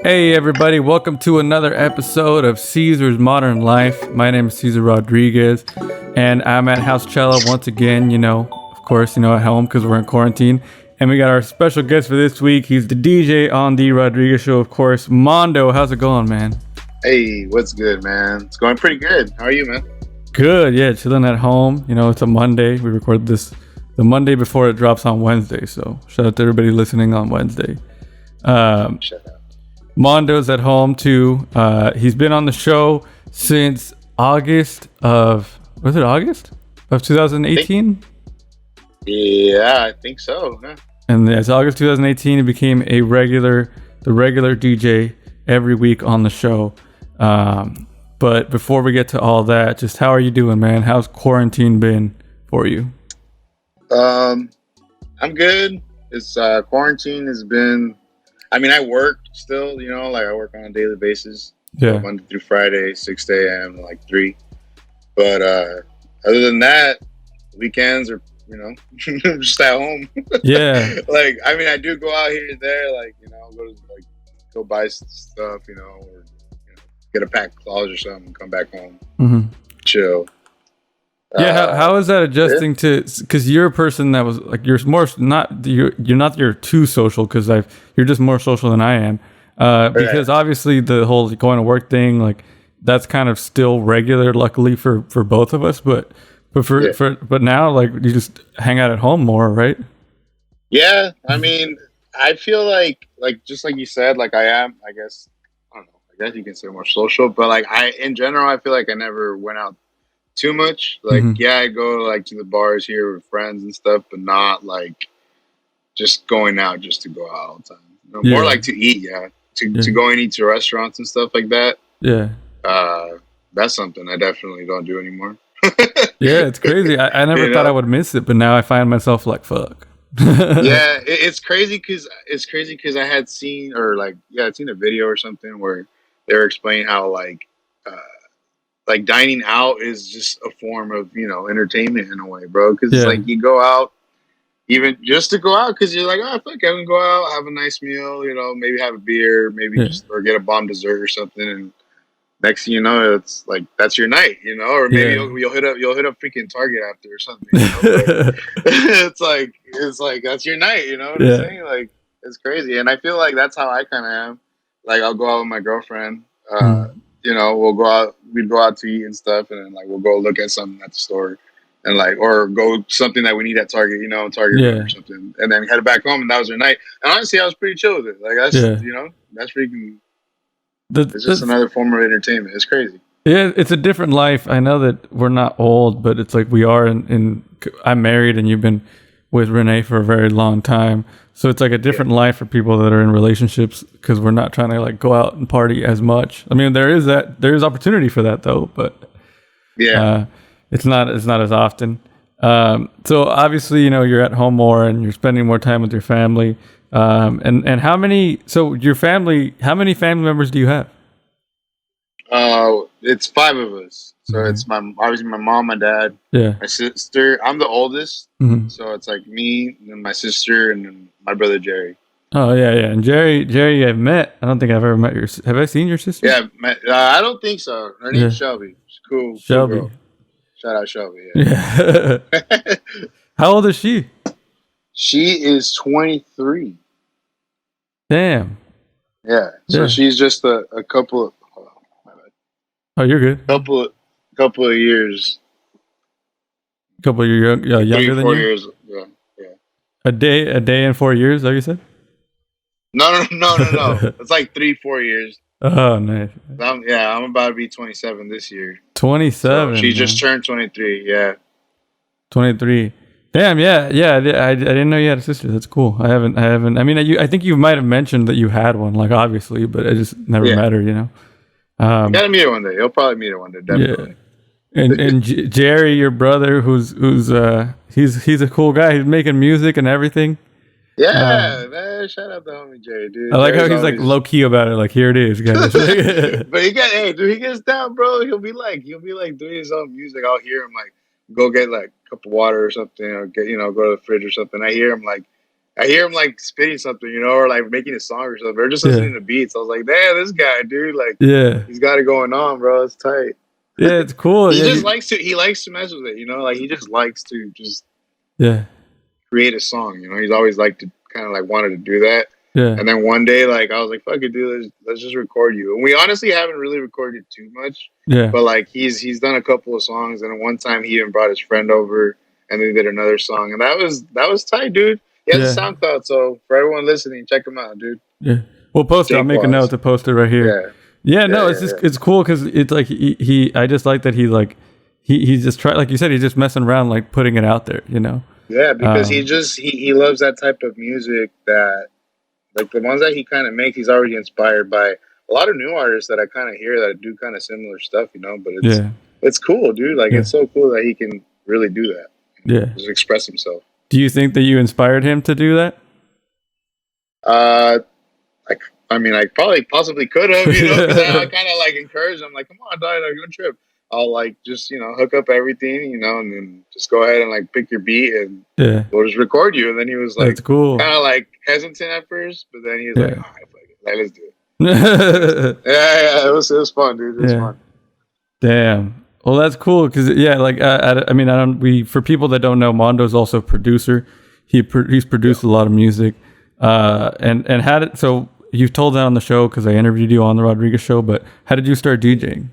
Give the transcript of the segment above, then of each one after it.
Hey everybody, welcome to another episode of Cesar's Modern Life. My name is Cesar Rodriguez, and I'm at House Cella once again, of course, at home because we're in quarantine. And we got our special guest for this week. He's the DJ on the Rodriguez Show, of course. Mandoh, how's it going, man? Hey, what's good, man? It's going pretty good. How are you, man? Good, yeah, chilling at home. It's a Monday. We record this the Monday before it drops on Wednesday, so shout out to everybody listening on Wednesday. Shut up. Mondo's at home too. He's been on the show since August of 2018? Yeah, I think so. Yeah. And it's August 2018. He became the regular DJ every week on the show. But before we get to all that, just how are you doing, man? How's quarantine been for you? I'm good. It's quarantine has been. I mean, I work still. Like I work on a daily basis. Yeah. Monday through Friday, 6 a.m. to like 3. But other than that, weekends are just at home. Yeah. Like I mean, I do go out here and there. Like go buy stuff. Or get a pack of claws or something, and come back home, chill. Yeah, how is that adjusting to? Because you're a person that was like you're too social because you're just more social than I am. Because obviously the whole going to work thing, like that's kind of still regular, luckily for both of us. But now like you just hang out at home more, right? Yeah, I mean, I feel like just like you said, like I am. I guess I don't know. I guess you can say more social, but like in general, I feel like I never went out too much. Like yeah, I go like to the bars here with friends and stuff, but not like just going out just to go out all the time. More like to eat, to go and eat to restaurants and stuff like that. Yeah, that's something I definitely don't do anymore. Yeah, it's crazy. I never thought I would miss it, but now I find myself like fuck. Yeah, it's crazy because I had seen I'd seen a video or something where they were explaining how like dining out is just a form of entertainment in a way, bro. Because it's like you go out even just to go out because you're like, oh fuck, I can go out, have a nice meal, maybe have a beer, maybe just or get a bomb dessert or something, and next thing you know, it's like that's your night, or maybe you'll hit up freaking Target after or something. It's like that's your night, you know what I'm saying? Like it's crazy, and I feel like that's how I kind of am. Like I'll go out with my girlfriend. We'd go out to eat and stuff, and then like we'll go look at something at the store, and or go something that we need at Target, or something, and then head back home, and that was our night. And honestly, I was pretty chill with it. Like that's that's freaking. It's just another form of entertainment. It's crazy. Yeah, it's a different life. I know that we're not old, but it's like we are. I'm married, and you've been with Renee for a very long time. So it's like a different life for people that are in relationships because we're not trying to like go out and party as much. I mean, there is opportunity for that though, but it's not as often. So obviously, you're at home more and you're spending more time with your family. And how many family members do you have? It's 5 of us. So it's obviously my mom, my dad, my sister. I'm the oldest, so it's like me, and then my sister, and then my brother Jerry. Oh yeah. And Jerry, I've met. I don't think I've ever met your. Have I seen your sister? Yeah, I don't think so. Her name's Shelby. She's cool. Shelby. Cool girl. Shout out Shelby. Yeah. How old is she? She is 23. Damn. Yeah. So she's just a couple of. Oh, you're good. Couple of years. Couple of years younger than 4 you. Years. Yeah. A day and 4 years. Is that what you said? No. It's like 3-4 years. Oh, nice. I'm about to be 27 this year. 27. So she just turned 23. Yeah. 23. Damn. Yeah. I didn't know you had a sister. That's cool. I haven't. I mean, I think you might have mentioned that you had one, like obviously, but I just never met her. You gotta meet her one day. You'll probably meet her one day, definitely. Yeah. And Jerry, your brother, who's he's a cool guy. He's making music and everything. Yeah, man. Shout out to homie Jerry, dude. I like how he's like low key about it. Like, here it is, guys. But he gets down, bro. He'll be like doing his own music. I'll hear him like go get like a cup of water or something, or go to the fridge or something. I hear him like I hear him like spitting something, or like making a song or something, or just Yeah. listening to beats. I was like, damn, this guy, dude, like Yeah. he's got it going on, bro. It's tight. Yeah, it's cool. He Yeah, just likes to he likes to mess with it, like he just likes to just yeah. create a song. He's always liked to kind of like wanted to do that. Yeah. And then one day, like I was like, "Fuck it, dude, let's just record you." And we honestly haven't really recorded too much, Yeah. but like he's done a couple of songs, and then one time he even brought his friend over, and they did another song, and that was tight, dude. He has a Yeah. SoundCloud, so for everyone listening, check him out, dude. Yeah. We'll post it. I'll Jake make a note Waz. to post it right here. Yeah, Yeah, yeah, no, it's yeah, just yeah. it's cool because it's like he I just like that he like he just try like you said, he's just messing around like putting it out there, Yeah, because he Um just he loves that type of music that like the ones that he kind of makes. He's already inspired by a lot of new artists that I kind of hear that do kind of similar stuff, But it's yeah. it's cool, dude. Like Yeah. it's so cool that he can really do that, Yeah. just express himself. Do you think that you inspired him to do that? Uh, I, I mean, I probably possibly could have, because I kind of like encouraged him, like, come on, dog, like, don't trip. I'll like just hook up everything, and then just go ahead and like pick your beat and Yeah. we'll just record you. And then he was like, That's cool. kind of like hesitant at first, but then he was like, Yeah. all right, fuck it, like, let's do it. Yeah. Yeah, it was fun, dude. It was fun. Damn. Well, that's cool because yeah, like I mean, I don't. We for people that don't know, Mandoh's also a producer. He's produced a lot of music, and had it. So you've told that on the show because I interviewed you on the Rodriguez show. But how did you start DJing?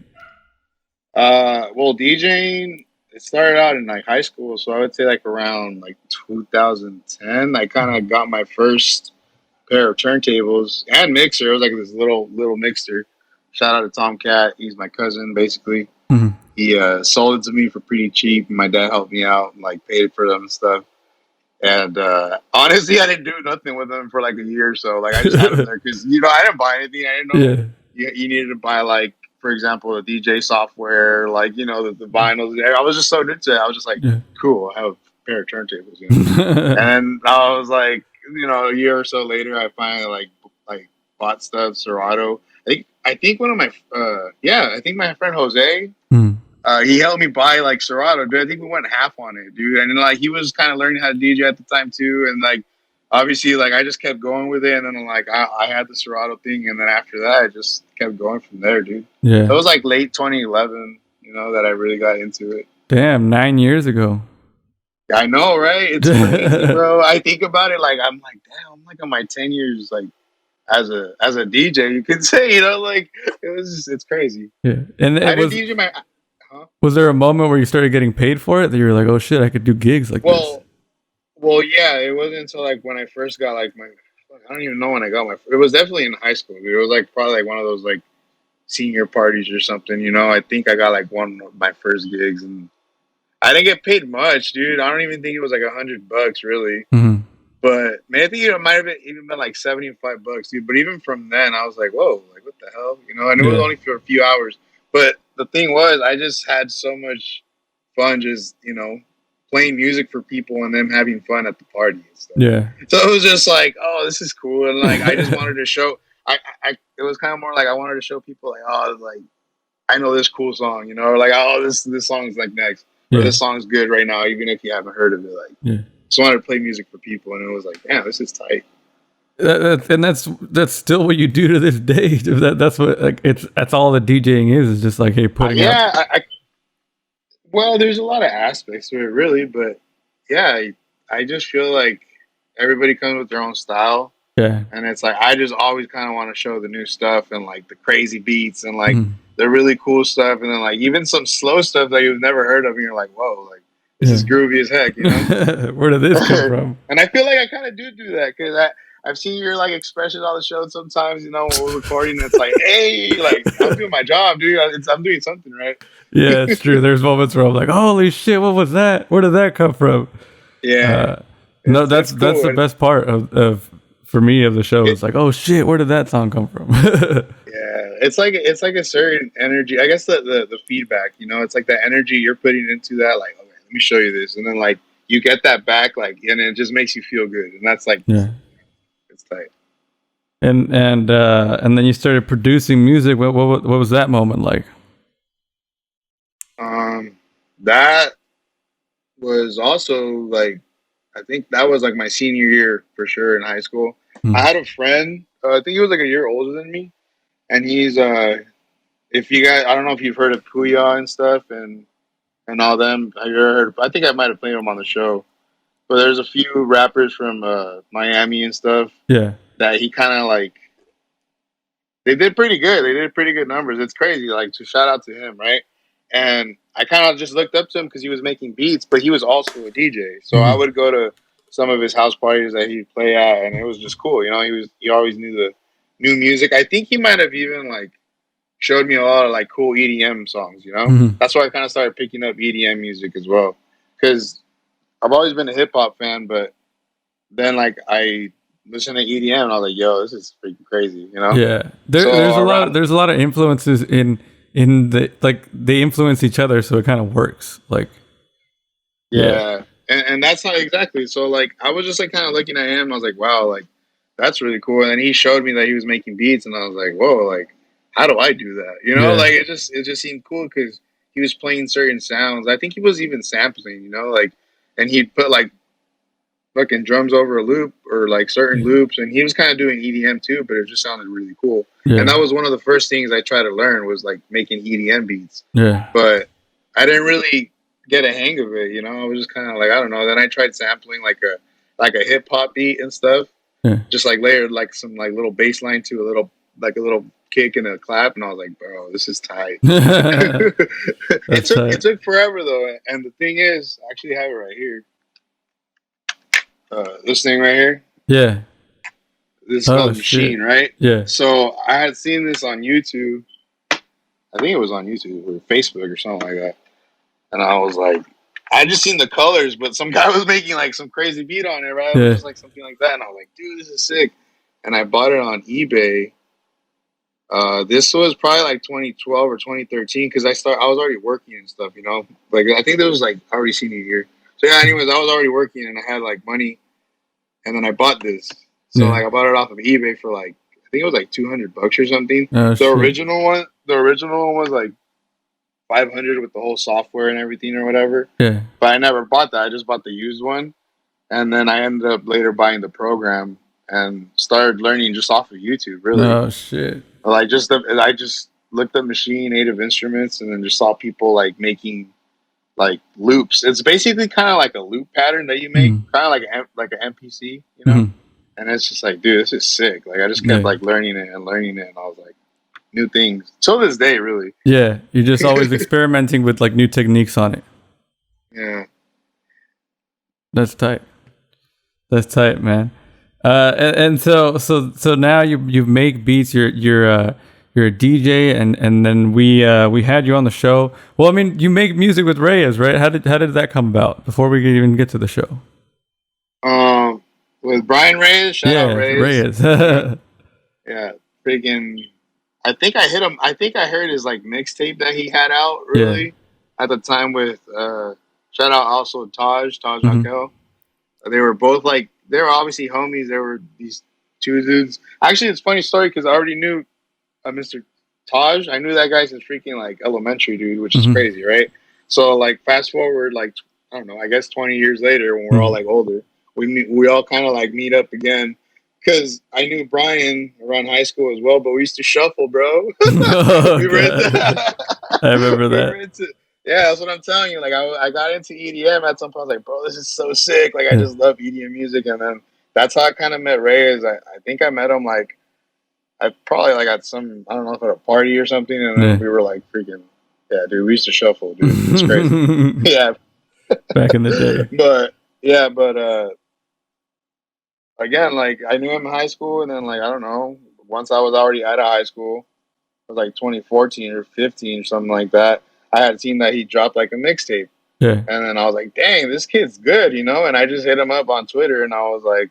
Well, DJing, it started out in like high school, so I would say like around like 2010. I kind of got my first pair of turntables and mixer. It was like this little mixer. Shout out to Tomcat. He's my cousin, basically. Mm-hmm. He sold it to me for pretty cheap. And my dad helped me out and like paid for them and stuff. And honestly, I didn't do nothing with them for like a year or so. Like I just had them there because I didn't buy anything. I didn't know Yeah. you needed to buy like, for example, the DJ software, like the vinyls. I was just so into it. I was just like, Yeah. cool. I have a pair of turntables. And I was like, a year or so later, I finally like bought stuff. Serato. I think one of my I think my friend Jose. Mm. He helped me buy like Serato, dude. I think we went half on it, dude. And then, like he was kind of learning how to DJ at the time too, and like obviously like I just kept going with it, and then like I had the Serato thing, and then after that I just kept going from there, dude. Yeah. It was like late 2011, that I really got into it. Damn, 9 years ago. I know, right? It's crazy, bro. I think about it, like I'm like, damn, I'm like on my 10 years, like as a DJ, you could say, like it's crazy. Yeah, and I it did was. DJ my. Huh? Was there a moment where you started getting paid for it that you were like, oh shit, I could do gigs like this? Well, yeah. It wasn't until like when I first got like my. I don't even know when I got my. It was definitely in high school, dude. It was like probably like one of those like senior parties or something. I think I got like one of my first gigs, and I didn't get paid much, dude. I don't even think it was like $100 really. Mm-hmm. But man, I think it might have even been like $75, dude. But even from then, I was like, whoa, like what the hell, And it was only for a few hours. But the thing was, I just had so much fun, just playing music for people and them having fun at the party and stuff. Yeah. So it was just like, oh, this is cool, and like I just wanted to show. It was kind of more like I wanted to show people like, oh, like I know this cool song, or like, oh, this song's like next, or this song's good right now, even if you haven't heard of it. Like, just wanted to play music for people, and it was like, damn, this is tight. And that's still what you do to this day. That's what like that's all the DJing is just like, hey, putting out. Well, there's a lot of aspects to it, really, but yeah, I just feel like everybody comes with their own style. Yeah. And it's like I just always kind of want to show the new stuff and like the crazy beats and like the really cool stuff, and then like even some slow stuff that you've never heard of, and you're like, whoa, like this is groovy as heck, Where did this come from? And I feel like I kind of do that because I've seen your like expressions on the show sometimes, when we're recording, and it's like, hey, like I'm doing my job, dude. I'm doing something right. Yeah, it's true. There's moments where I'm like, holy shit, what was that? Where did that come from? Yeah. No, that's cool. That's the best part of for me of the show. It's like, oh shit, where did that song come from? Yeah, it's like a certain energy. I guess the feedback, it's like the energy you're putting into that. Like, okay, let me show you this, and then like you get that back, like, and it just makes you feel good, and that's like, it's tight. And then you started producing music. What was that moment like? That was also like, I think that was like my senior year for sure in high school. I Mm. had a friend. I think he was like a year older than me, and he's if you guys, I don't know if you've heard of Puya and stuff, and all them. Have you ever heard? I think I might have played them on the show. But there's a few rappers from Miami and stuff Yeah. that he kind of like. They did pretty good. They did pretty good numbers. It's crazy. Like to shout out to him, right? And I kind of just looked up to him because he was making beats, but he was also a DJ. So I Mhm. would go to some of his house parties that he'd play at, and it was just cool. He always knew the new music. I think he might have even like showed me a lot of like cool EDM songs. Mhm. That's why I kind of started picking up EDM music as well because I've always been a hip hop fan, but then like I listened to EDM and I was like, yo, this is freaking crazy. Yeah. So around There's a lot of influences in the like they influence each other, so it kind of works. Like yeah. Yeah, and that's not exactly. So like I was just like kind of looking at him. I was like, wow, like that's really cool. And then he showed me that he was making beats, and I was like, whoa, like how do I do that? Yeah. Like it just seemed cool because he was playing certain sounds. I think he was even sampling. Like, and he'd put like fucking drums over a loop or like certain Yeah. loops, and he was kind of doing EDM too, but it just sounded really cool. And Yeah. that was one of the first things I tried to learn was like making EDM beats, Yeah. but I didn't really get a hang of it. I was just kind of like I don't know. Then I tried sampling like a hip hop beat and stuff, Yeah. just like layered like some like little bass line to a little kick and a clap, and I was like, bro, this is tight. it That's took it tight. took forever though, and the thing is, I actually have it right here. This thing right here. Yeah. This is Oh called shit. Machine, right? Yeah. So I had seen this on YouTube. I think it was on YouTube or Facebook or something like that. And I was like, I just seen the colors, but some guy was making like some crazy beat on it, right? It was Yeah. just like something like that. And I was like, dude, this is sick. And I bought it on eBay. This was probably like 2012 or 2013 because I was already working and stuff. Like I think this was like already senior year. So yeah, anyways, I was already working and I had like money, and then I bought this. So Yeah. like I bought it off of eBay for like I think it was like $200 or something. Oh The shit. original one was like 500 with the whole software and everything or whatever. Yeah. But I never bought that. I just bought the used one, and then I ended up later buying the program and started learning just off of YouTube. Really, Oh shit. like I just looked up machine native instruments and then just saw people like making like loops. It's basically kind of like a loop pattern that you make, Mm. kind of like an MPC. Mhm. And it's just like, dude, this is sick. Like I just kept Yeah. like learning it and learning it, and I was like, new things. Till this day, really. Yeah. You're just always experimenting with like new techniques on it. Yeah. That's tight. That's tight, man. And so now you make beats. You're a DJ, and then we had you on the show. Well, I mean, you make music with Reyes, right? How did that come about? Before we could even get to the show. With Brian Reyes, shout out Reyes. Reyes. Yeah, freaking. I think I hit him. I think I heard his like mixtape that he had out Yeah. at the time with shout out also Taj Mhm. Raquel. They were both like they were obviously homies. They were these two dudes. Actually, it's a funny story because I already knew Mr. Taj. I knew that guy since freaking like elementary, dude, which is Mhm. crazy, right? So like fast forward like I don't know, I guess 20 years later when we're all Mhm. like older, we all kind of like meet up again. Cause I knew Brian around high school as well, but we used to shuffle, bro. Oh we were god. into, I remember we were that. into, yeah, that's what I'm telling you. Like I got into EDM at some point. I was like, bro, this is so sick. Like I Yeah. just love EDM music, and then that's how I kind of met Reyes. I think I met him like I probably like at some I don't know if at a party or something, and then Yeah. we were like freaking yeah, dude. We used to shuffle, dude. It's crazy. Yeah, Back in the day. but yeah, but again, like I knew him in high school, and then like I don't know. Once I was already out of high school, it was like 2014 or 15 or something like that. I had seen that he dropped like a mixtape, Yeah. and then I was like, "Dang, this kid's good," And I just hit him up on Twitter, and I was like,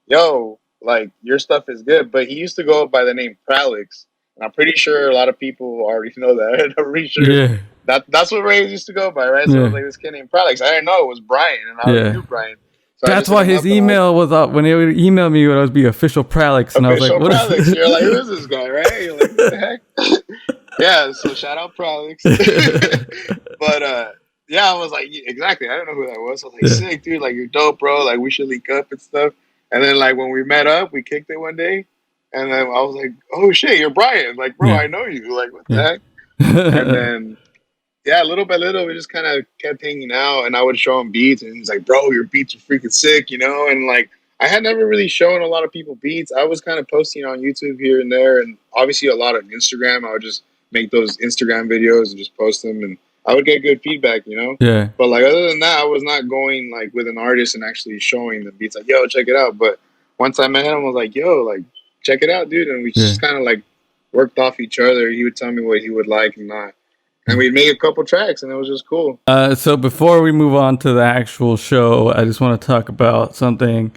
"Yo, like your stuff is good." But he used to go by the name Pralix, and I'm pretty sure a lot of people already know that. I'm pretty sure Yeah. that's what Ray used to go by, right? So I was Yeah. like, "This kid named Pralix." I didn't know it was Brian, and I already Yeah. knew Brian. So I That's just hit why him his up, and I was email was up when he would email me. It would be official Pralix, and I was like, official "What Pralix. is?" You're like, who is this guy, right? You're like, what the heck? Yeah, so shout out Pralix. But yeah, I was like, yeah, exactly. I don't know who that was. I was like, Yeah. sick, dude. Like, you're dope, bro. Like, we should link up and stuff. And then, like, when we met up, we kicked it one day. And then I was like, oh shit, you're Brian. Like, bro, Yeah. I know you. Like, what the Yeah. heck? And then, yeah, little by little, we just kind of kept hanging out. And I would show him beats. And he's like, bro, your beats are freaking sick, you know? And like, I had never really shown a lot of people beats. I was kind of posting on YouTube here and there. And obviously, a lot on Instagram. I would just make those Instagram videos and just post them. And I would get good feedback, you know? Yeah. But like, other than that, I was not going like with an artist and actually showing the beats, like, yo, check it out. But once I met him, I was like, yo, like, check it out, dude. And we Yeah. just kind of like worked off each other. He would tell me what he would like and not. And we'd make a couple tracks, and it was just cool. So before we move on to the actual show, I just want to talk about something.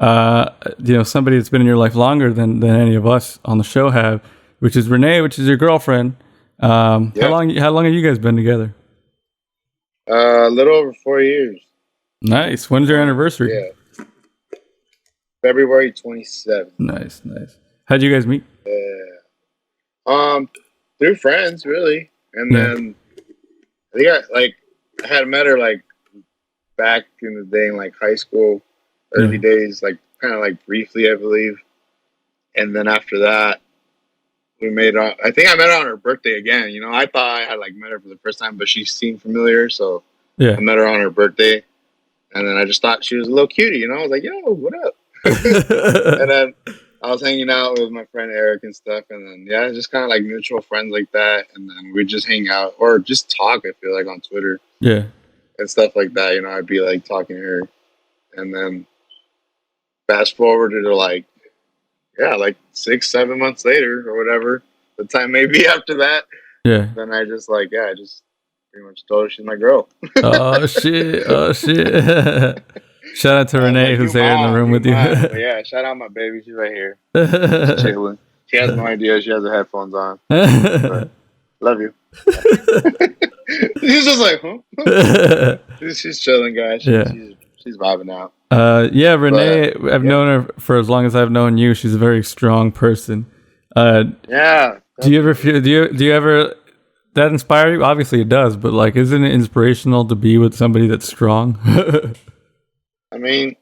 Somebody that's been in your life longer than any of us on the show have, which is Renee, which is your girlfriend. Yeah. How long have you guys been together? A little over 4 years. Nice. When's your anniversary? Yeah, February 27th. Nice. How'd you guys meet? Through friends, really. And then I think I had met her like back in the day in like high school, early days, like kind of like briefly, I believe. And then after that, we made. I think I met her on her birthday again. You know, I thought I had like met her for the first time, but she seemed familiar, so Yeah. I met her on her birthday. And then I just thought she was a little cutie, you know. I was like, "Yo, what up?" And then I was hanging out with my friend Eric and stuff, and then just kind of like mutual friends like that, and then we'd just hang out or just talk. I feel like on Twitter, Yeah. and stuff like that. You know, I'd be like talking to her, and then fast forward to like 6-7 months later or whatever the time may be after that. Yeah. Then I just I just pretty much told her she's my girl. Oh shit! Shout out to Renee who's there in the room with you. Yeah, shout out my baby. She's right here. She's chilling. She has no idea. She has her headphones on. But love you. He's just like, huh? She's chilling, guys. She's vibing out. Renee. I've known her for as long as I've known you. She's a very strong person. Yeah. Do you ever feel? Do you ever? That inspire you? Obviously, it does. But like, isn't it inspirational to be with somebody that's strong? I mean,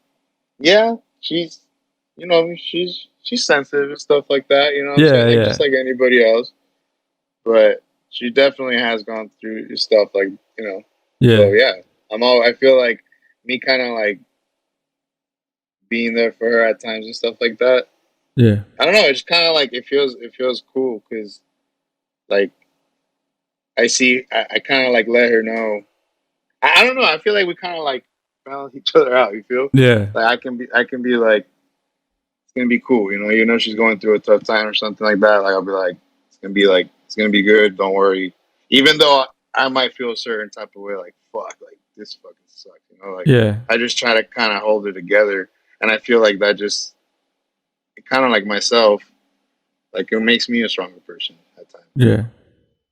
yeah, she's sensitive and stuff like that. You know what I'm saying? Like, just like anybody else. But she definitely has gone through stuff like, you know. Yeah. So yeah, I feel like me kind of like being there for her at times and stuff like that. Yeah. I don't know. It's kind of like it feels cool because like I kind of like let her know. I don't know. I feel like we kind of like balance each other out. You feel? Yeah. Like I can be like, it's gonna be cool. You know, she's going through a tough time or something like that. Like I'll be like, it's gonna be good. Don't worry. Even though I might feel a certain type of way, like fuck, like this fucking sucks. You know, like I just try to kind of hold it together, and I feel like that just kind of like myself, like it makes me a stronger person at times. Yeah.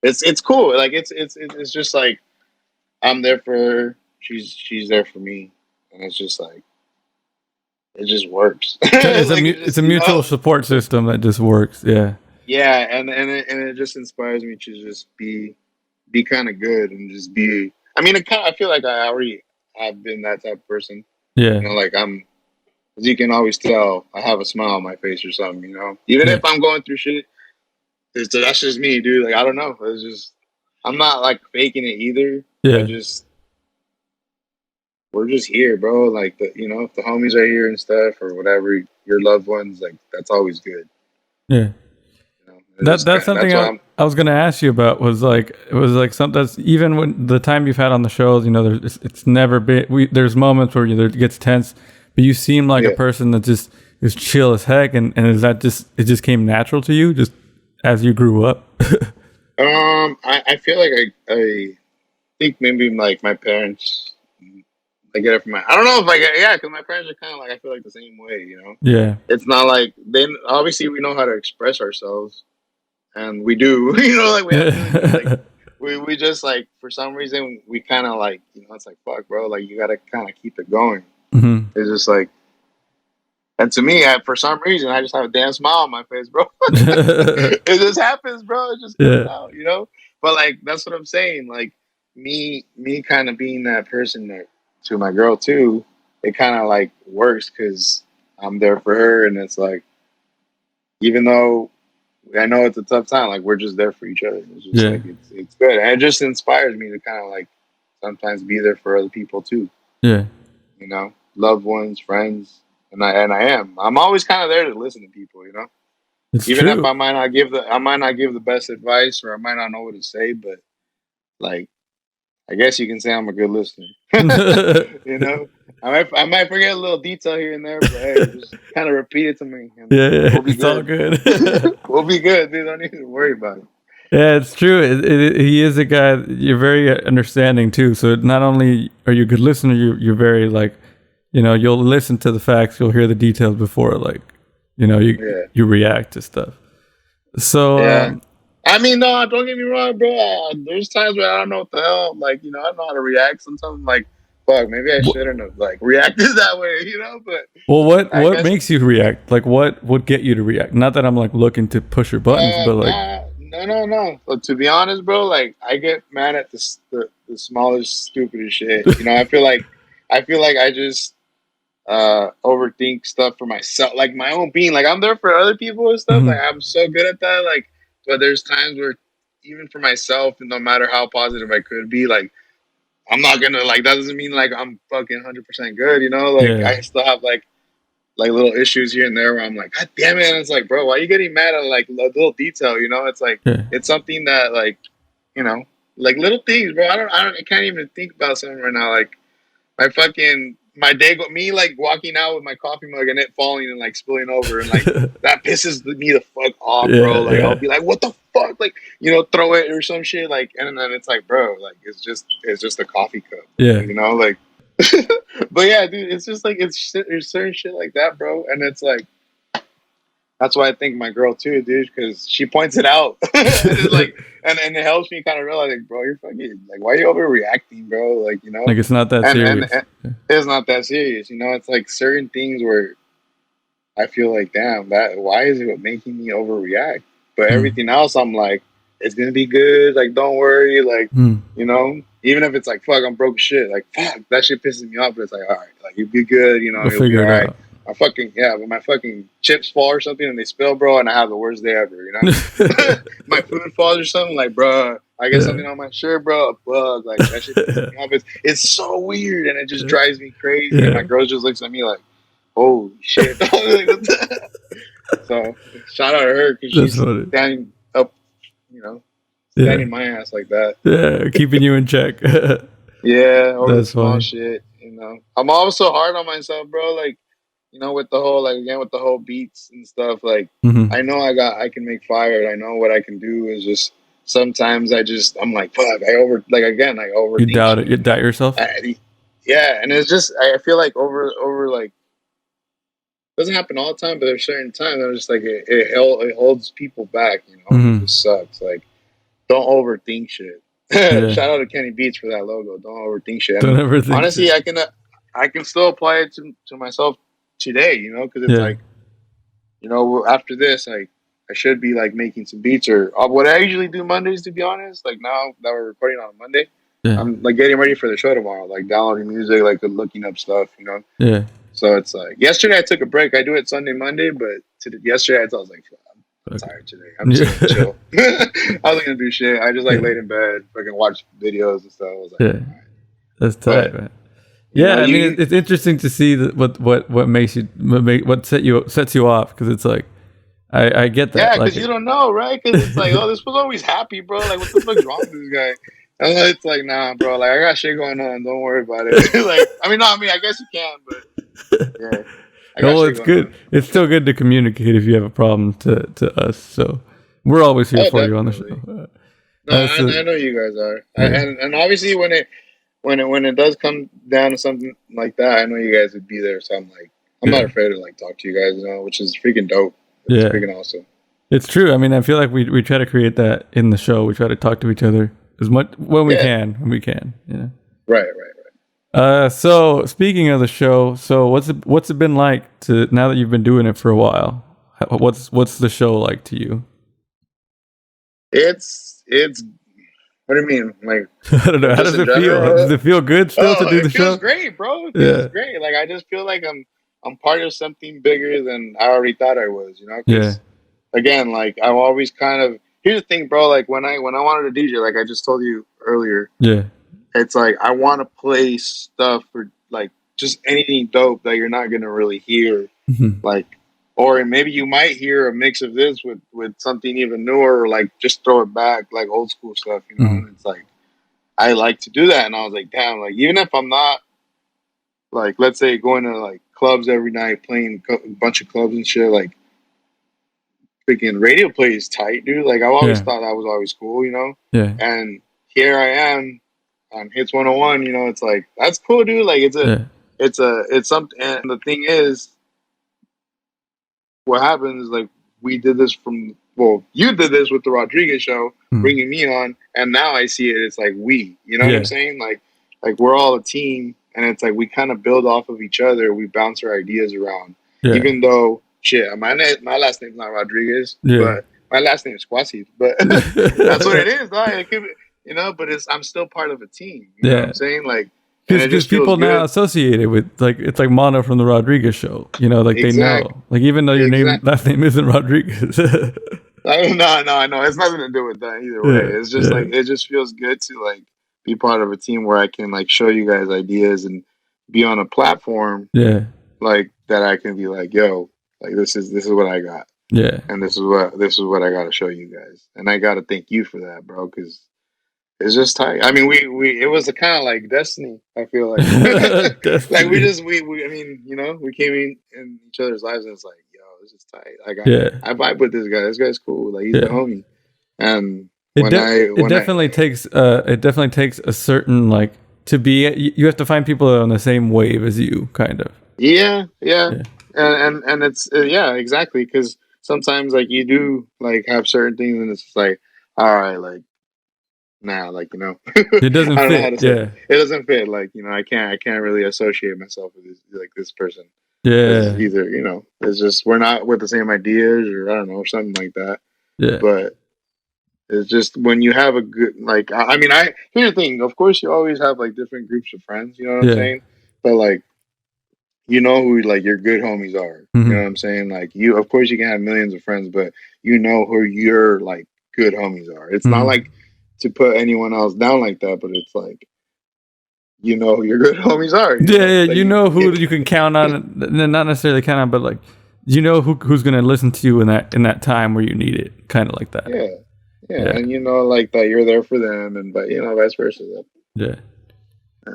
It's cool. Like it's just like I'm there for her. She's there for me, and it's just like it just works. It's a mutual support system that just works. Yeah. Yeah, and it just inspires me to just be kind of good and just be. I mean, I feel like I already have been that type of person. Yeah. You know, like as you can always tell, I have a smile on my face or something. You know, even if I'm going through shit, that's just me, dude. Like I don't know. It's just I'm not like faking it either. Yeah. We're just here, bro. Like if the homies are here and stuff or whatever, your loved ones, like that's always good. Yeah. That's something I was going to ask you about. Was like something that's even when the time you've had on the shows, you know, it's never been. There's moments where it gets tense, but you seem like a person that just is chill as heck. And is that it just came natural to you just as you grew up? I feel like I think maybe like my parents. I get it from I don't know if because my parents are kind of like I feel like the same way, you know. Yeah. It's not like obviously we know how to express ourselves, and we do, you know, like we have like, we just like for some reason we kind of like it's like fuck, bro, like you gotta kind of keep it going. Mm-hmm. It's just like, and to me, for some reason, I just have a damn smile on my face, bro. It just happens, bro. It just comes out, you know. But like that's what I'm saying, like. me kind of being that person that, to my girl too, it kind of like works because I'm there for her, and it's like even though I know it's a tough time, like we're just there for each other. It's just Yeah. like it's good, and it just inspires me to kind of like sometimes be there for other people too. Yeah. You know, loved ones, friends, and I am. I'm always kind of there to listen to people. You know, It's even if true. I might not give the best advice or I might not know what to say, but like I guess you can say I'm a good listener. You know, I might forget a little detail here and there, but hey, just kind of repeat it to me, and Yeah, yeah, we'll be it's all good. good. We'll be good, dude. Don't need to worry about it. Yeah, it's true. He is a guy. You're very understanding too. So not only are you a good listener, you're very like, you'll listen to the facts, you'll hear the details before like, Yeah, you react to stuff. So yeah. I mean, no, don't get me wrong, bro. There's times where I don't know what the hell. Like, you know, I don't know how to react. Sometimes I'm like, fuck, maybe I wh- shouldn't have like reacted that way, you know. But well, I what guess makes you react? Like, what would get you to react? Not that I'm like looking to push your buttons, but like, nah, no. But to be honest, bro, like I get mad at the smallest, stupidest shit. You know, I feel like I just overthink stuff for myself, like my own being. Like I'm there for other people and stuff. Like mhm, I'm so good at that. Like, but there's times where even for myself, and no matter how positive I could be, like I'm not gonna like that doesn't mean like I'm fucking 100% good. You know, like yeah, I still have like little issues here and there where I'm like, God damn it! And it's like, bro, why are you getting mad at like a little detail? You know, it's like yeah, it's something that like you know, like little things, bro. I can't even think about something right now. Like my day go me like walking out with my coffee mug and it falling and like spilling over and like that pisses me the fuck off, bro. yeah, Like I'll yeah, be like, what the fuck? Like, you know, throw it or some shit. Like and then it's like, bro, like it's just a coffee cup, bro, yeah. you know, like but yeah, dude, it's just like there's certain shit like that, bro. And it's like that's why I think my girl too, dude, because she points it out, and it's like, and it helps me kind of realize, like, bro, you're fucking like, why are you overreacting, bro? Like, you know, Like it's not that serious. and it's not that serious, you know. It's like certain things where I feel like, damn, that why is it making me overreact? But Mm, everything else, I'm like, it's gonna be good. Like, don't worry. Like, mm. you know, even if it's like, fuck, I'm broke as shit. Like, fuck, that shit pisses me off. But it's like, all right, like you'll be good. You know, We'll you'll be figure all it right. out. I fucking yeah, but my fucking chips fall or something and they spill, bro, and I have the worst day ever. You know, my food falls or something. Like, bro, I get Yeah, something on my shirt, bro, a bug. Like that shit pisses me off. It's so weird and it just drives me crazy. And my yeah. girl just looks at me like, holy shit. So shout out to her because That's she's funny. standing up, you know, Yeah, standing my ass like that. yeah. Keeping you in check. Yeah, over the That's small funny. shit, you know. I'm also hard on myself, bro. Like, you know, with the whole like again with the whole beats and stuff. Like, Hmm. I know I can make fire. I know what I can do. Is just sometimes I'm like fuck. I You overthink doubt it. shit. You You doubt know. yourself. Yeah, and it's just I feel like over like doesn't happen all the time, but there's certain times I'm just like it holds people back, you know, and it Hmm. just sucks. Like don't overthink shit. Yeah. Shout out to Kenny Beats for that logo. Don't overthink shit. Don't And ever think honestly, shit. I can still apply it to myself today, you know, because it's Yeah. like you know after this, like I should be like making some beats or what I usually do Mondays. To be honest, like now that we're recording on a Monday, Yeah. I'm like getting ready for the show tomorrow, like downloading music, like looking up stuff, you know. Yeah. So it's like yesterday I took a break. I do it Sunday, Monday, but yesterday I was like, I'm Okay. tired today. I'm just gonna Yeah. chill. I wasn't gonna do shit. I just like Yeah. laid in bed, fucking watched videos and stuff. I was like, Yeah. That's tight, but man. you Yeah, know, I mean, you it's interesting to see what makes you what sets you off because it's like I get that yeah, like because you don't know, right? Because it's like, oh, this was always happy, bro. Like, what the fuck's wrong with this guy? And then it's like, nah, bro. Like, I got shit going on. Don't worry about it. Like, I mean, no, I mean, I guess you can, but yeah, I got well, shit it's going good. on. It's still good to communicate if you have a problem to us. So we're always here Oh, for you on the definitely. show. No, So I know you guys are, yeah, and obviously when it does come down to something like that, I know you guys would be there. So I'm like, I'm not yeah, afraid to like talk to you guys, you know, which is freaking dope. It's yeah. freaking awesome. It's true. I mean, I feel like we try to create that in the show. We try to talk to each other as much Yeah, when we can. You know. right. So speaking of the show, so what's it been like to now that you've been doing it for a while? What's the show like to you? It's What do you mean? Like, I don't know. How just does in it feel? Does general? it feel good still to Oh, do the it feels show? great, bro. It feels Yeah, great. Like I just feel like I'm part of something bigger than I already thought I was. You know, yeah, because again, like I've always kind of here's the thing, bro. Like when I wanted to DJ, like I just told you earlier, yeah. it's like I want to play stuff for like just anything dope that you're not gonna really hear, Mhm. like, or maybe you might hear a mix of this with something even newer, or like just throw it back like old school stuff, you know. Mhm. And it's like I like to do that, and I was like, damn, like even if I'm not like let's say going to like clubs every night, playing a bunch of clubs and shit, like freaking radio play is tight, dude. Like I've always Yeah, thought that was always cool, you know. yeah, And here I am on Hits 101, you know. It's like that's cool, dude. Like yeah. it's something. And the thing is, what happens is like we did this from well, you did this with the Rodriguez show, Mm. bringing me on, and now I see it. It's like we, you know what I'm Yeah, saying? Like we're all a team, and it's like we kind of build off of each other. We bounce our ideas around, yeah, even though shit, my last name's not Rodriguez, yeah. but my last name is Quasi, but that's what it is. Right? It could be, you know, but it's I'm still part of a team. You know what Yeah, I'm saying? Like, and it because just feels people now good. associate it with like it's like Mandoh from the Rodriguez show. You know, like they Exact, know. Like even though your name exact. last name isn't Rodriguez. No, I know. It's nothing to do with that either way. Yeah, It's just yeah, like it just feels good to like be part of a team where I can like show you guys ideas and be on a platform yeah, like that I can be like, yo, like this is what I got, yeah. and this is what I got to show you guys, and I got to thank you for that, bro, because it's just tight. I mean, we it was a kind of like destiny. I feel like like we Destiny. just we I mean, you know, we came in each other's lives, and it's like, yo, this is tight. Like Yeah, I vibe with this guy. This guy's cool. Like he's the yeah. homie. And It when de- I it when I definitely takes a certain like to be you have to find people that are on the same wave as you, kind of. yeah, yeah, Yeah. and it's yeah, exactly, because sometimes like you do like have certain things, and it's just like, all right, like nah, like you know, It I doesn't don't know how fit. to say it. Yeah. It doesn't fit. Like you know, I can't really associate myself with this person because Yeah. either you know it's just we're not with the same ideas or I don't know something like that. Yeah. But it's just when you have a good like I mean I here's the thing. Of course, you always have like different groups of friends. You know what I'm Yeah. saying? But like you know who like your good homies are. You know what Hmm. I'm saying? Like you, of course, you can have millions of friends, but you know who your like good homies are. It's not Hmm. like to put anyone else down like that, but it's like you know who your good homies are. You Yeah, know yeah. that You know who you. you can count on, not necessarily count on, but like you know who's gonna listen to you in that time where you need it, kind of like that. Yeah, yeah, Yeah. and you know like that you're there for them, and but you know vice versa. Yeah.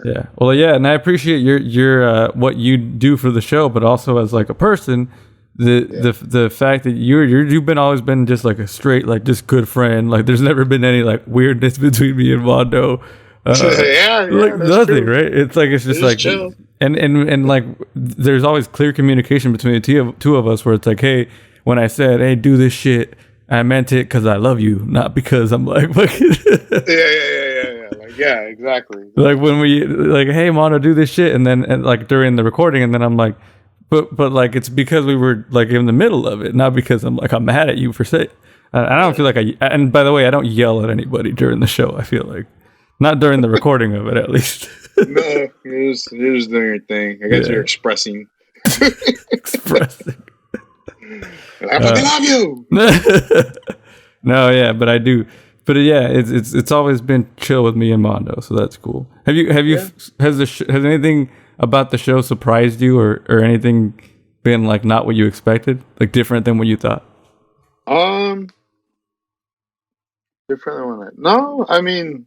Yeah. Well, yeah, and I appreciate your what you do for the show, but also as like a person, Yeah, the fact that you've been always been just like a straight like just good friend. Like there's never been any like weirdness between me and Mondo. yeah, Like yeah. That's nothing, true. right? It's like it's It's just just like chill. and like there's always clear communication between the two of us where it's like, hey, when I said, hey, do this shit, I meant it because I love you, not because I'm like fucking. Yeah. Like yeah, exactly, Like exactly. when we like, hey, Mono, do this shit, and then and like during the recording, and then I'm like, but like it's because we were like in the middle of it, not because I'm mad at you for say. I don't Yeah. feel like and by the way, I don't yell at anybody during the show. I feel like not during the recording of it, at least. No, you're just doing your thing. I guess you're Yeah, expressing. expressing. I fucking Uh, love you. no, yeah, but I do. But yeah, it's always been chill with me and Mondo, so that's cool. Yeah. Has anything about the show surprised you or anything been like not what you expected, like different than what you thought? Um, different than one. No, I mean,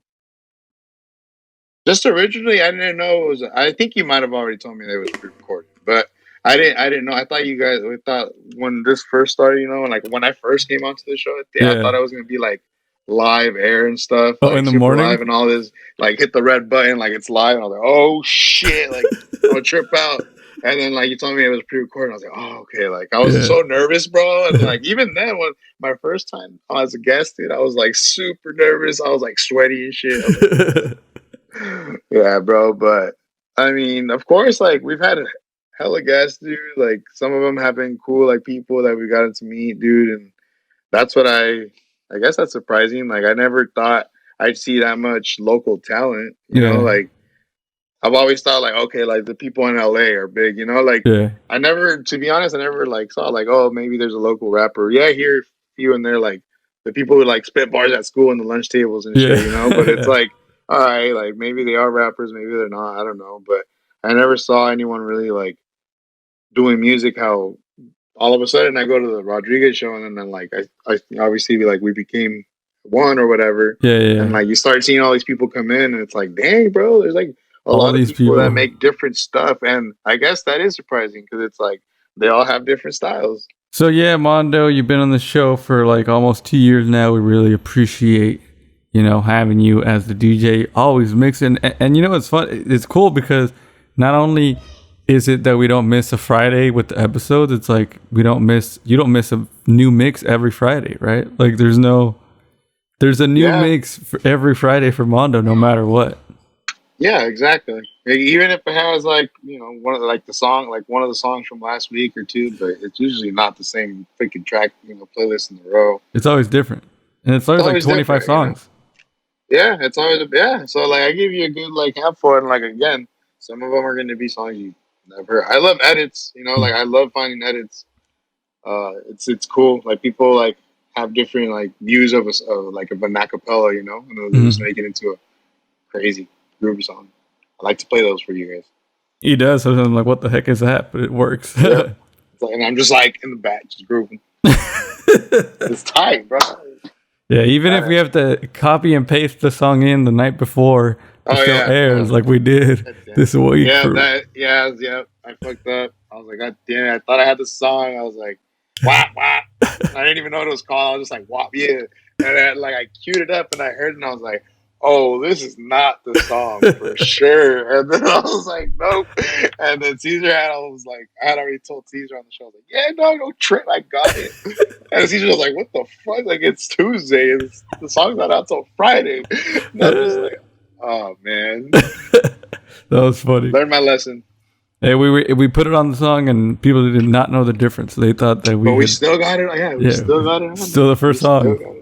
just originally, I didn't know it was. I think you might have already told me that it was pre-recorded, but I didn't know. I thought you guys. We thought when this first started, you know, and like when I first came onto the show, I Yeah. thought I was gonna be like live air and stuff, Oh, in like the super morning. live and all this. Like hit the red button, like it's live. And I was like, oh shit, like I'm gonna trip out. And then like you told me it was pre-recorded, I was like, oh okay. Like I was Yeah. so nervous, bro. And like even then, when my first time as a guest, dude, I was like super nervous. I was like sweaty and shit. I was like, yeah, bro. But I mean, of course, like we've had hella guests, dude. Like some of them have been cool, like people that we gotten to meet, dude. And that's what I guess that's surprising. Like I never thought. I'd see that much local talent. Yeah. Like I've always thought like, okay, like the people in LA are big. Like Yeah. I never, to be honest, I never like saw like, oh, maybe there's a local rapper. Yeah, I hear a few in there, like the people who like spit bars at school in the lunch tables and shit. But it's Yeah. like, all right, like maybe they are rappers, maybe they're not. I don't know, but I never saw anyone really like doing music how all of a sudden I go to the Rodriguez show and then like I obviously like we became one or whatever, Yeah. and Yeah. like you start seeing all these people come in and it's like, dang, bro, there's like a All lot of these people that people. make different stuff, and I guess that is surprising because it's like they all have different styles. So yeah, Mondo, you've been on the show for like almost 2 years now. We really appreciate, having you as the DJ, always mixing. And it's fun. It's cool because not only is it that we don't miss a Friday with the episodes, it's like you don't miss a new mix every Friday, right? Like there's a new Yeah, mix for every Friday for Mondo, no matter what. yeah, exactly. Like, even if it has like one of the, like the song like one of the songs from last week or two, but it's usually not the same freaking track playlist in a row. It's always different, and it's It's always like always 25 different. songs. Yeah, it's always yeah. So like I give you a good like handful, and like again, some of them are going to be songs you never heard. I love edits. Like I love finding edits. It's cool. Like people like have different like views of like of an acapella, and they'll just Mhm. make it into a crazy groovy song. I like to play those for you guys. He does. So I'm like, what the heck is that? But it works. Yep. And I'm just like in the back, just grooving. It's tight, bro. Yeah, even if we Badass. have to copy and paste the song in the night before the Oh show yeah. airs, like we did God damn. this week Yeah, for. yeah. I fucked up. I was like, God damn it. I thought I had the song. I was like, wop, wop. And I didn't even know what it was called. I was just like, wop, yeah. And then like I queued it up and I heard it and I was like, oh, this is not the song for sure. And then I was like, nope. And then I had already told Caesar on the show, I was like, yeah, no trip. I got it. And Caesar was like, what the fuck? Like, it's Tuesday. The song's not out till Friday. And I'm just like, oh, man. That was funny. Learn my lesson. Hey, we put it on the song and people did not know the difference. They thought that But we we had, still got it. Yeah, we yeah, still got it on still there. the We first still song. got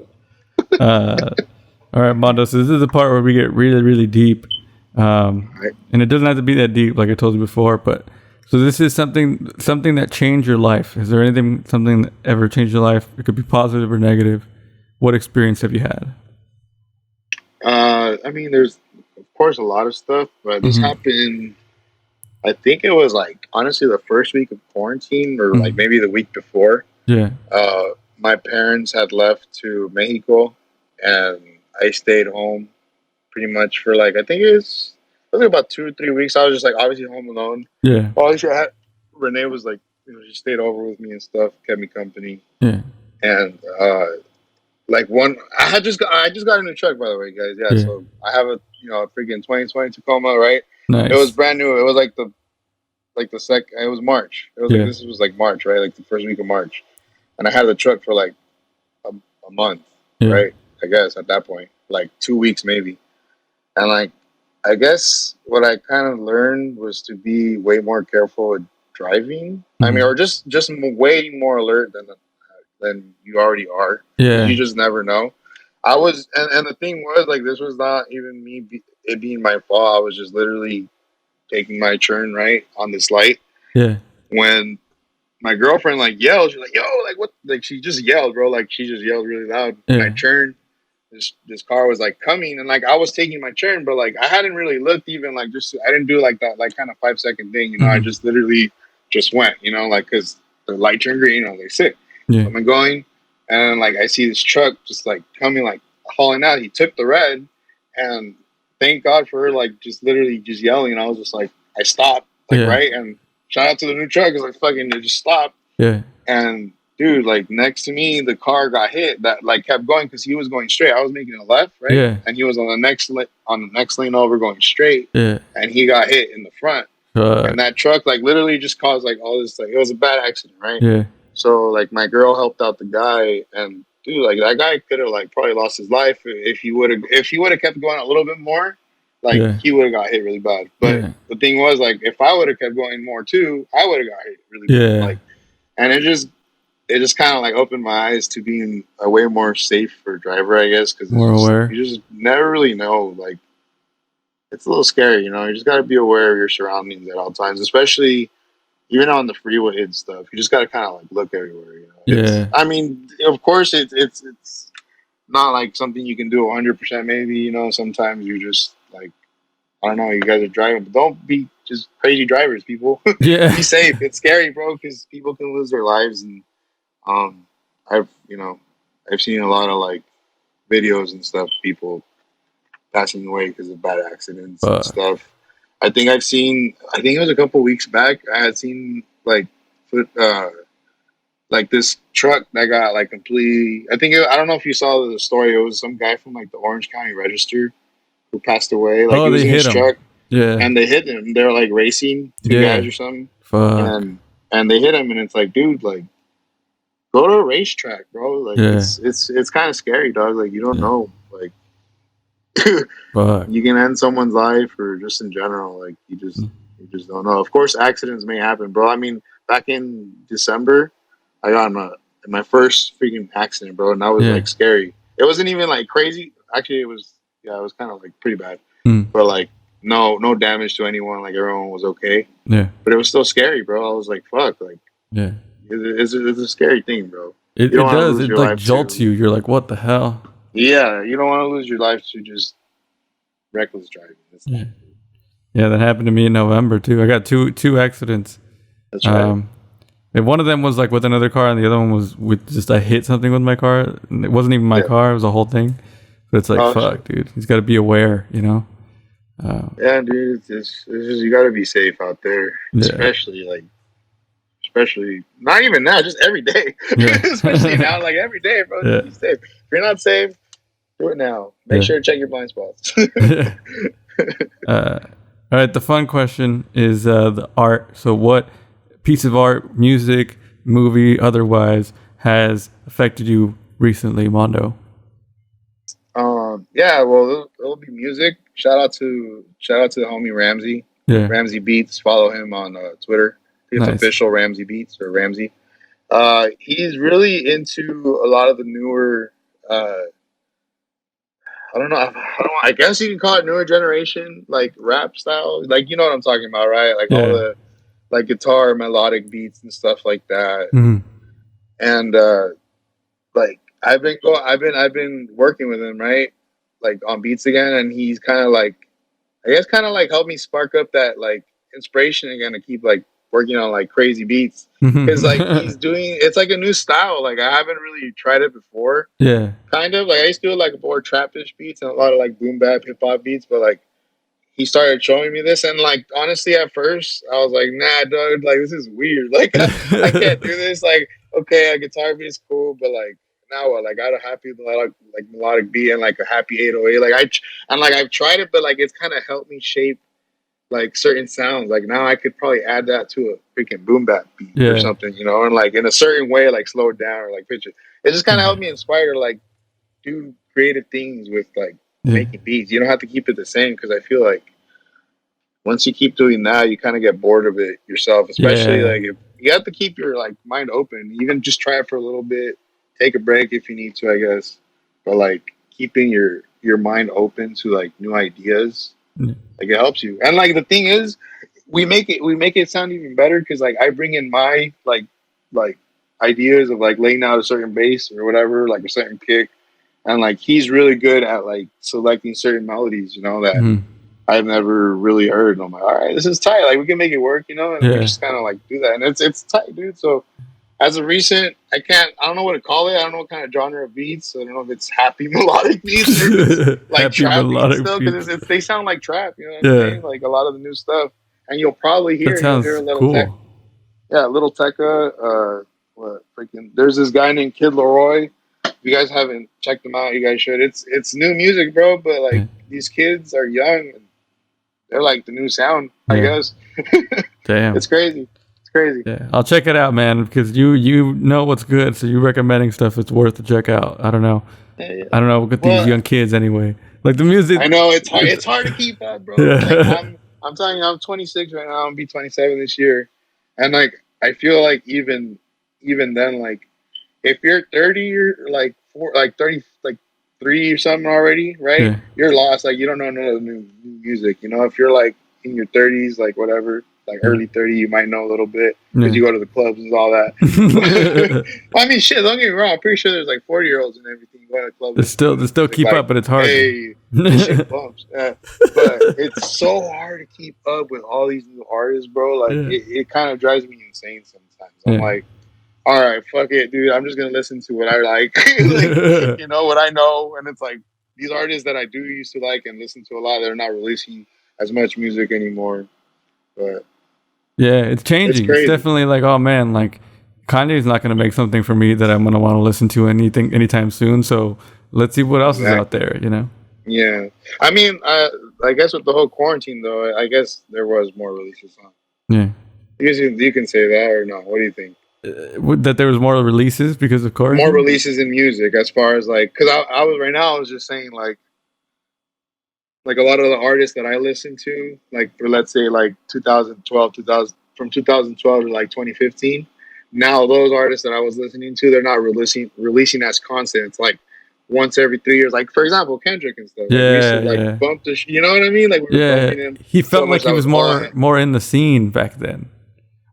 it. Uh, all right, Mondo. So this is the part where we get really, really deep, All right. and it doesn't have to be that deep, like I told you before. But so this is something that changed your life. Is there something that ever changed your life? It could be positive or negative. What experience have you had? I mean, there's of course a lot of stuff, but this Mm-hmm. happened. I think it was like honestly the first week of quarantine, or like Mm-hmm. maybe the week before. Yeah. My parents had left to Mexico, and I stayed home pretty much for like I think about 2 or 3 weeks. I was just like obviously home alone. Yeah. Well, obviously Renee was like she stayed over with me and stuff, kept me company, Yeah. and like one I just got a new truck, by the way, guys. Yeah, Yeah. so I have a freaking 2020 Tacoma, right? It was Nice. brand new. It was like the sec. It was March. It was like Yeah. this was like March, right? Like the first week of March, and I had the truck for like a month, Yeah. right? I guess at that point, like 2 weeks maybe, and like I guess what I kind of learned was to be way more careful with driving. I mean, Mm-hmm. or just way more alert than you already are, because you Yeah. just never know. I was, and the thing was, like, this was not even it being my fault. I was just literally taking my turn right on this light Yeah. when my girlfriend like yelled. She's like, "Yo, like what?" Like she just yelled, bro. Like she just yelled really loud. And I Yeah. turned. This car was like coming, and like I was taking my turn, but like I hadn't really looked even like just I didn't do like that like kind of 5 second thing. I Mm-hmm. just literally just went. Like because the light turned green. I was like, sick. Yeah. I'm going, and like I see this truck just like coming, like hauling out. He took the red, and thank God for her, like just literally just yelling. And I was just like, I stopped, like Yeah. right, and shout out to the new truck because I fucking it just stopped. Yeah. And dude, like next to me, the car got hit. That like kept going because he was going straight. I was making a left, right, Yeah. and he was on the next lane over going straight, Yeah. and he got hit in the front. And that truck like literally just caused like all this like it was a bad accident, right? Yeah. So like my girl helped out the guy, and dude, like that guy could have like probably lost his life if he would have kept going a little bit more. Like Yeah. he would have got hit really bad. But Yeah. the thing was like if I would have kept going more too, I would have got hit really bad. Yeah. Like and it just it just kind of like opened my eyes to being a way more safer driver, I guess, because it's More just like aware. you just never really know. Like it's a little scary, you know. You just got to be aware of your surroundings at all times, especially even on the freeway and stuff. You just got to kind of like look everywhere, you know. It's, Yeah. I mean, of course, it's not like something you can do 100%. Maybe you know, sometimes you just like I don't know, you guys are driving, but don't be just crazy drivers, people. Be Yeah. safe. It's scary, bro, because people can lose their lives and um, I've I've seen a lot of like videos and stuff, people passing away because of bad accidents and Fuck. stuff. I think I've seen. I think it was a couple weeks back. I had seen foot, like this truck that got like completely. I don't know if you saw the story. It was some guy from like the Orange County Register who passed away. Like Oh, he was they in his hit him. truck Yeah. and they hit him. They were like racing two guys Yeah. or something, Fuck. and they hit him. And it's like, dude, like go to a racetrack, bro. Like Yeah. it's kind of scary, dog. Like you don't Yeah. know, like Fuck. you can end someone's life or just in general. Like you just don't know. Of course, accidents may happen, bro. I mean, back in December, I got in my first freaking accident, bro, and that was Yeah. like scary. It wasn't even like crazy. Actually, it was yeah, it was kind of like pretty bad, Mm. but like no damage to anyone. Like everyone was okay, Yeah. but it was still scary, bro. I was like, fuck, like Yeah. it's a scary thing, bro. It You don't it want to does. lose It your like life jolts to you. You're like, what the hell? yeah, you don't want to lose your life to just reckless driving. Yeah. Yeah, that happened to me in November too. I got two accidents. That's right. Um, and one of them was like with another car, and the other one was with just I hit something with my car. And it wasn't even my Yeah. car; it was a whole thing. But it's like, Oh fuck, shit. dude. He's got to be aware, you know. Yeah, dude. It's just you got to be safe out there, Yeah, especially not even now, just every day. Especially yeah, now, like every day, bro. Just yeah, be safe. If you're not safe, do it now. Make yeah. sure to check your blind spots. Yeah. All right. The fun question is the art. So, what piece of art, music, movie, otherwise, has affected you recently, Mondo? Yeah. Well, it'll be music. Shout out to the homie Ramsey. Yeah. Ramsey Beats. Follow him on Twitter. I think it's Nice. official Ramsey Beats or Ramsey. He's really into a lot of the newer. I don't know. I guess you can call it newer generation, like rap style. Like you know what I'm talking about, right? Like all Yeah. the like guitar melodic beats and stuff like that. Mhm. And like I've been working with him, right? Like on beats again, and he's kind of like I guess kind of like helped me spark up that like inspiration again to keep like working on like crazy beats because like he's doing it's like a new style. Like I haven't really tried it before. Yeah. Kind of like I used to do like more trapish beats and a lot of like boom bap hip hop beats, but like he started showing me this and like honestly at first I was like, nah, dude, like this is weird. Like I can't do this. Like okay, a guitar beat is cool, but like now what? Like I got a happy like melodic beat and like a happy 808. And like I've tried it, but like it's kind of helped me shape like certain sounds. Like now I could probably add that to a freaking boom bap beat or Yeah. something, you know, and like in a certain way, like slow it down or like pitch it. It just kind of helped me inspire to like do creative things with like Yeah. making beats. You don't have to keep it the same because I feel like once you keep doing that, you kind of get bored of it yourself. Especially Yeah. like if you have to keep your like mind open. Even just try it for a little bit, take a break if you need to, I guess. But like keeping your mind open to like new ideas, Yeah. like it helps you. And like the thing is, we make it sound even better because like I bring in my like ideas of like laying out a certain bass or whatever, like a certain kick, and like he's really good at like selecting certain melodies, you know, that Mhm. I've never really heard. And I'm like, all right, this is tight. Like we can make it work, you know, and we Yeah. just kind of like do that, and it's tight, dude. So as of recent, I don't know what to call it. I don't know what kind of genre of beats. I don't know if it's happy melodic beats or if it's like Happy trap beats melodic still, because beats. they sound like trap. You know what I'm Yeah. saying? Like a lot of the new stuff, and That you'll hear sounds a little tech, cool. yeah, little Tekka. What freaking? There's this guy named Kid Leroy. If you guys haven't checked him out, you guys should. It's new music, bro. But like Yeah. these kids are young. And they're like the new sound, I Yeah. guess. Damn. It's crazy. It's crazy. Yeah. I'll check it out, man, because you know what's good, so you recommending stuff it's worth to check out. I don't know. Yeah, yeah. I don't know with these Well, young kids anyway. Like the music. I know it's hard. It's hard to keep up, bro. Like Yeah. I'm telling you, I'm 26 right now. I'm gonna be 27 this year, and like I feel like even then, like if you're 30 or like 30, like 3 or something already, right? Yeah. You're lost. Like you don't know no new music. You know, if you're like in your 30s, like whatever, like Yeah. early 30, you might know a little bit because Yeah. you go to the clubs and all that. I mean, shit. Don't get me wrong. I'm pretty sure there's like 40-year-olds and everything going to clubs. They still Music, keep like, up, but it's hard. hey, this shit bumps. But it's so hard to keep up with all these new artists, bro. Like Yeah. it kind of drives me insane sometimes. I'm Yeah. like, all right, fuck it, dude. I'm just gonna listen to what I like, like you know what I know, and it's like these artists that I do used to like and listen to a lot. They're not releasing as much music anymore, but Yeah, it's it's changing. It's crazy. definitely like, oh man, like Kanye's not gonna make something for me that I'm gonna want to listen to anytime soon. So let's see what else is out Exactly. there, you know? Yeah. I mean, I guess with the whole quarantine though, I guess there was more releases. Huh? Yeah. You can say that or no? What do you think? That there was more releases because of More quarantine? releases in music, as far as like, because I was right now, I was just saying like a lot of the artists that I listen to, like for let's say like 2012, 2000 from 2012 to like 2015. Now those artists that I was listening to, they're not releasing as constant. It's like once every 3 years. Like for example, Kendrick and stuff. Like we used Yeah, to like yeah. bump you know what I mean? Like we were Yeah. bumping him He so felt like much he that was was all more him. more in the scene back then.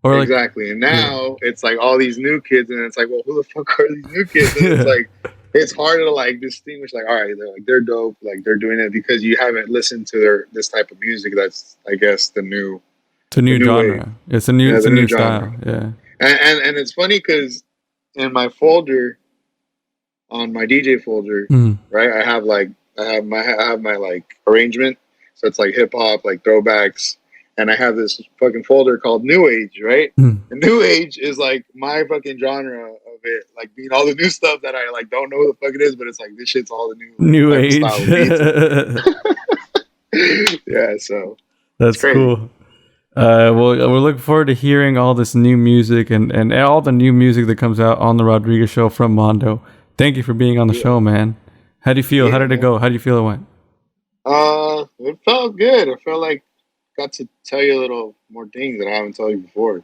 Or like Exactly. And yeah. now it's like all these new kids, and it's like, well, who the fuck are these new kids? And it's like it's harder to like distinguish. Like, all right, they're dope. Like they're doing it because you haven't listened to this type of music. That's I guess It's a the new new wave. genre. It's Yeah, a the new new genre. style. Yeah. And it's funny because in my folder on my DJ folder, Mm. right, I have my like arrangement. So it's like hip hop, like throwbacks, and I have this fucking folder called New Age, right? Mm. And New Age is like my fucking genre of it, like being all the new stuff that I like don't know what the fuck it is, but it's like this shit's all the new like New type of age. style of beats. Yeah, so it's That's crazy. cool. Well, we're looking forward to hearing all this new music and all the new music that comes out on the Rodriguez Show from Mandoh. Thank you for being on the Yeah, show, man. How do you feel? How yeah, did it man. go? How do you feel it went? It felt good. I felt like got to tell you a little more things that I haven't told you before. Got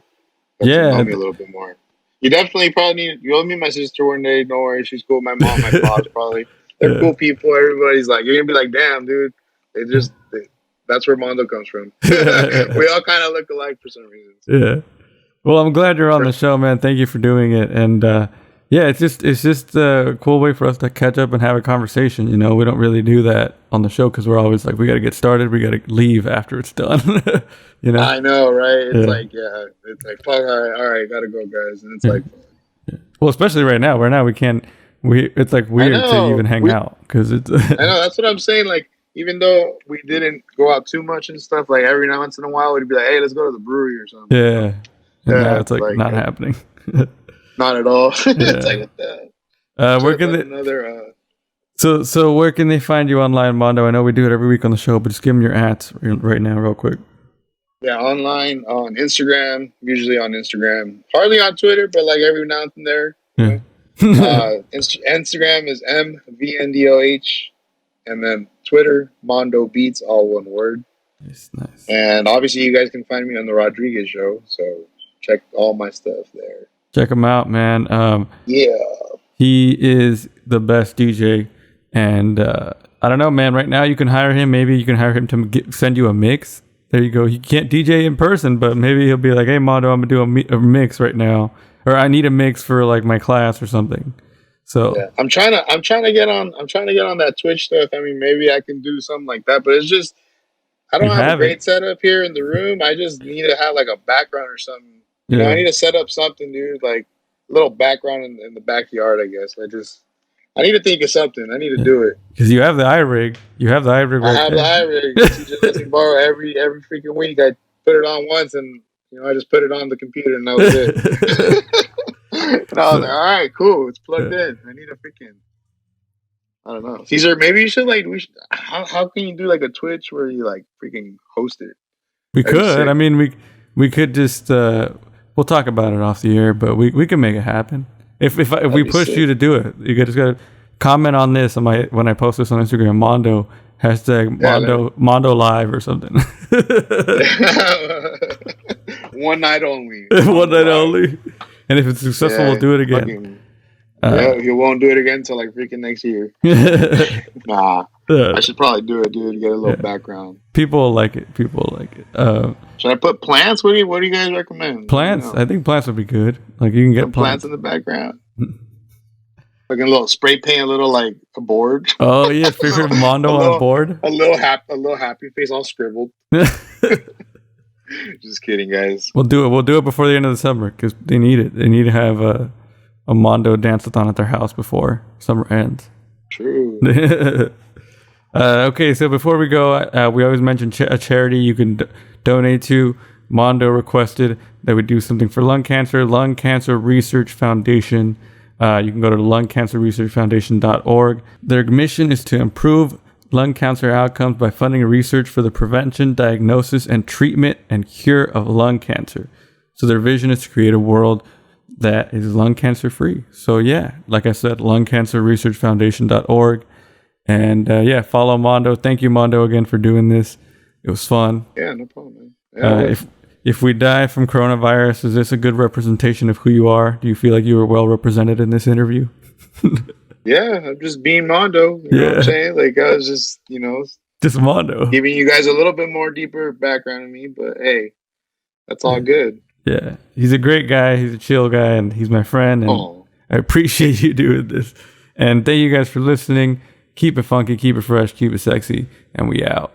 to know Yeah, me a little bit more. You definitely probably need. You'll meet my sister one day. Don't worry, she's cool. My mom, my pops, probably. They're yeah. cool people. Everybody's like, you're gonna be like, damn, dude. That's where Mondo comes from. We all kind of look alike for some reason. Yeah. Well, I'm glad you're on the show, man. Thank you for doing it. And yeah, it's just a cool way for us to catch up and have a conversation. You know, we don't really do that on the show because we're always like, we got to get started. We got to leave after it's done. You know? I know, right? It's Yeah. like, yeah, it's like, fuck, all right, gotta go, guys. And it's Yeah. like, Well, especially right now. Right now, we can't. It's like I weird to even know, hang out because it's. I know. That's what I'm saying. Like, even though we didn't go out too much and stuff, like every now once in a while, we'd be like, hey, let's go to the brewery or something. You know? Yeah. And now Yeah, it's like like not happening. not at all. It's like Yeah. what the. Where Should can have they? done another. So where can they find you online, Mondo? I know we do it every week on the show, but just give them your ads right now, real quick. Yeah, online on Instagram. Usually on Instagram, hardly on Twitter, but like every now and then there. You Yeah. know? Instagram is MVNDOH, and then Twitter Mondo Beats, all one word. Nice. And obviously, you guys can find me on the Rodriguez Show. So check all my stuff there. Check him out, man. Yeah. He is the best DJ, and I don't know, man. Right now, you can hire him. Maybe you can hire him to send you a mix. There you go. He can't DJ in person, but maybe he'll be like, "Hey, Mondo, I'm gonna do a mix right now, or I need a mix for like my class or something." So Yeah, I'm trying to get on. I'm trying to get on that Twitch stuff. I mean, maybe I can do something like that, but it's just I you don't have a have it. great setup here in the room. I just need to have like a background or something. You know, I Yeah, need to set up something, dude. Like a little baurground in the backyard. I guess I need to think of something. I need to yeah. do it. Because you have the iRig. You have the iRig I right have the iRig. TJ lets me borrow every freaking week. I put it on once, and I just put it on the computer, and that was it. And I was like, So, all right, cool. It's plugged yeah. in. I need a freaking. I don't know. Cesar, maybe you should like. How can you do like a Twitch where you like freaking host it? We That'd be could. I sick. mean, we could just we'll talk about it off the air, but we can make it happen. If we That'd be push you sick. to do it, you just gotta comment on this on when I post this on Instagram. Mondo hashtag Yeah, Mondo live or something. one night only. One night only. And if it's successful, Yeah, we'll do it again. fucking, Yeah, he won't do it again until like freaking next year. Nah, I should probably do it, dude. To get a little background. People like it. People like it. Should I put plants? What do you guys recommend? Plants. I think plants would be good. Like you can get some plants in the background. Like a little spray paint, a little like a board. Oh yeah, favorite Mandoh on a board. A little happy face, all scribbled. Just kidding, guys. We'll do it. We'll do it before the end of the summer because they need it. They need to have a Mandoh dance-a-thon at their house before summer ends. True. Okay, so before we go, we always mention a charity you can donate to. Mandoh requested that we do something for lung cancer. Lung Cancer Research Foundation. You can go to lungcancerresearchfoundation.org. Their mission is to improve lung cancer outcomes by funding research for the prevention, diagnosis, and treatment and cure of lung cancer. So their vision is to create a world that is lung cancer free. So yeah, like I said, lungcancerresearchfoundation.org. And follow Mandoh. Thank you, Mandoh, again for doing this. It was fun. Yeah, no problem, man. Yeah, if we die from coronavirus, is this a good representation of who you are? Do you feel like you were well represented in this interview? Yeah, I'm just being Mandoh. You know what I'm saying? Like, I was just, just Mandoh. Giving you guys a little bit more deeper background on me, but hey, that's all good. Yeah, he's a great guy. He's a chill guy, and he's my friend. And I appreciate you doing this. And thank you guys for listening. Keep it funky, keep it fresh, keep it sexy, and we out.